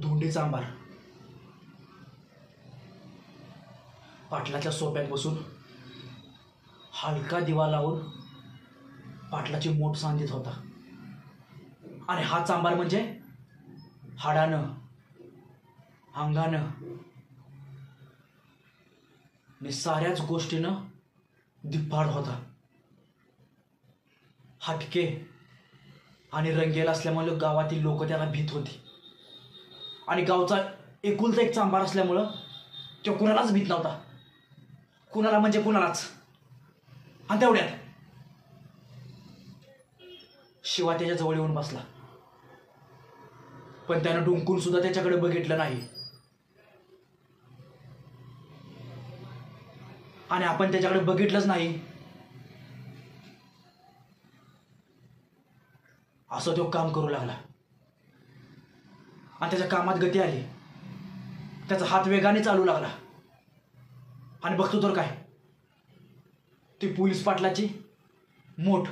धोंडी चांभार पाटलाच्या सोप्यात बसून हलका दिवा लावून पाटलाची मोठ सांगत होता. आणि हा चांभार म्हणजे हाडानं अंगानं आणि साऱ्याच गोष्टीनं दिप्पाड होता. हटके आणि रंगेल असल्यामुळे गावातील लोक त्याला भीत होती. आणि गावचा एकुलता एक चांभार असल्यामुळं तो कुणालाच भीत नव्हता. कुणाला म्हणजे कुणालाच. आणि तेवढ्यात शिवा त्याच्या जवळ येऊन बसला. पण त्यानं डुंकून सुद्धा त्याच्याकडे बघितलं नाही. आणि आपण त्याच्याकडे बघितलंच नाही असं तो काम करू लागला. आणि त्याच्या कामात गती आली. त्याचा हात वेगाने चालू लागला. आणि बघतो तर काय, ती पोलीस पाटलाची मोठ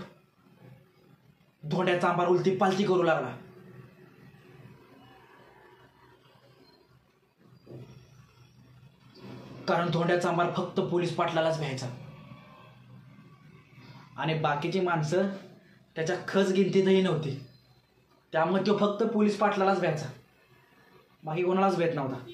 धोंड्या चांभार उलटी पालती करू लागला. कारण धोंड्या चांभार फक्त पोलीस पाटलालाच भ्यायचा. आणि बाकीची माणसं त्याच्या खच गिनतीतही नव्हती. त्यामुळे तो फक्त पोलीस पाटलालाच भ्यायचा, बाकी कोणालाच भेट नव्हता.